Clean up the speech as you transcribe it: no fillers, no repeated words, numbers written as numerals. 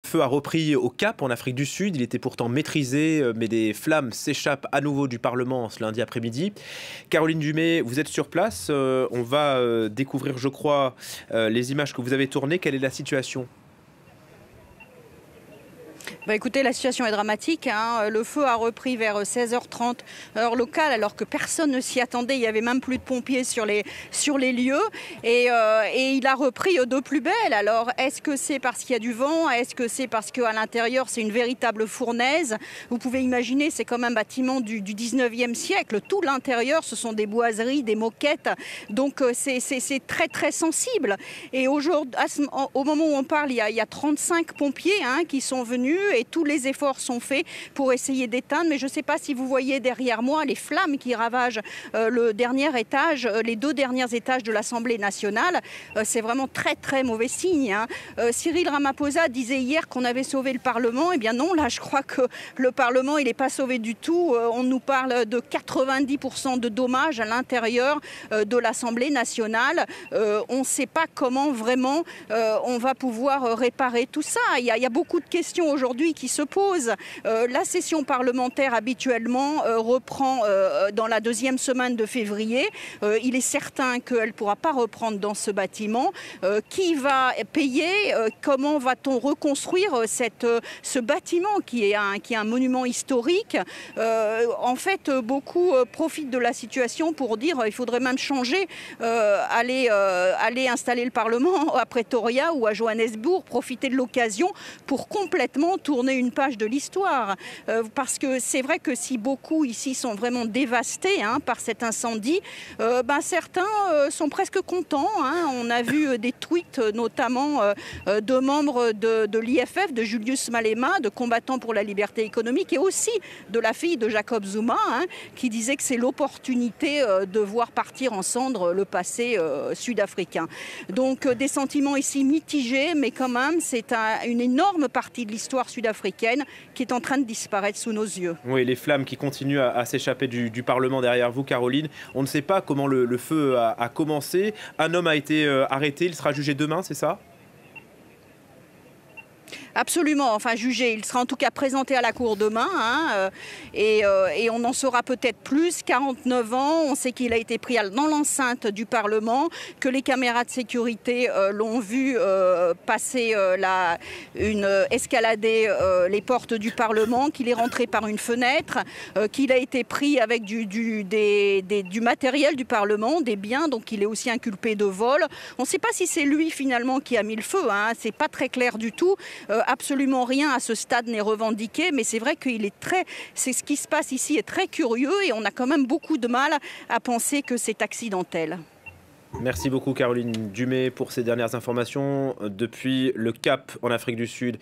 feu a repris au Cap, en Afrique du Sud. Il était pourtant maîtrisé, mais des flammes s'échappent à nouveau du Parlement ce lundi après-midi. Caroline Dumais, vous êtes sur place. On va découvrir, je crois, les images que vous avez tournées. Quelle est la situation ? Écoutez, la situation est dramatique, hein. Le feu a repris vers 16h30 heure locale, alors que personne ne s'y attendait. Il n'y avait même plus de pompiers sur les lieux. Et il a repris de plus belle. Alors, est-ce que c'est parce qu'il y a du vent? Est-ce que c'est parce qu'à l'intérieur, c'est une véritable fournaise? Vous pouvez imaginer, c'est comme un bâtiment du 19e siècle. Tout l'intérieur, ce sont des boiseries, des moquettes. Donc, c'est très, très sensible. Et aujourd'hui, au moment où on parle, il y a 35 pompiers qui sont venus. Et tous les efforts sont faits pour essayer d'éteindre. Mais je ne sais pas si vous voyez derrière moi les flammes qui ravagent le dernier étage, les deux derniers étages de l'Assemblée nationale. C'est vraiment très très mauvais signe. Cyril Ramaphosa disait hier qu'on avait sauvé le Parlement. Eh bien non, là je crois que le Parlement il n'est pas sauvé du tout. On nous parle de 90% de dommages à l'intérieur de l'Assemblée nationale. On ne sait pas comment vraiment on va pouvoir réparer tout ça. Il y a beaucoup de questions aujourd'hui qui se pose. La session parlementaire habituellement reprend dans la deuxième semaine de février. Il est certain qu'elle ne pourra pas reprendre dans ce bâtiment. Qui va payer? Comment va-t-on reconstruire ce bâtiment qui est un monument historique? En fait, beaucoup profitent de la situation pour dire qu'il faudrait même changer, aller installer le Parlement à Pretoria ou à Johannesburg, profiter de l'occasion pour complètement tourner une page de l'histoire. Parce que c'est vrai que si beaucoup ici sont vraiment dévastés par cet incendie, certains sont presque contents. On a vu des tweets notamment de membres de l'IFF, de Julius Malema, de combattants pour la liberté économique, et aussi de la fille de Jacob Zuma, qui disait que c'est l'opportunité de voir partir en cendres le passé sud-africain. Donc des sentiments ici mitigés, mais quand même c'est une énorme partie de l'histoire sud-africaine qui est en train de disparaître sous nos yeux. Oui, les flammes qui continuent à s'échapper du Parlement derrière vous, Caroline. On ne sait pas comment le feu a commencé. Un homme a été arrêté, il sera jugé demain, c'est ça ? Absolument, enfin jugé. Il sera en tout cas présenté à la cour demain et on en saura peut-être plus. 49 ans, on sait qu'il a été pris dans l'enceinte du Parlement, que les caméras de sécurité l'ont vu passer escalader les portes du Parlement, qu'il est rentré par une fenêtre, qu'il a été pris avec du matériel du Parlement, des biens, donc il est aussi inculpé de vol. On ne sait pas si c'est lui finalement qui a mis le feu, c'est pas très clair du tout. Absolument rien à ce stade n'est revendiqué, mais c'est vrai c'est ce qui se passe ici est très curieux et on a quand même beaucoup de mal à penser que c'est accidentel. Merci beaucoup Caroline Dumais pour ces dernières informations depuis le Cap en Afrique du Sud.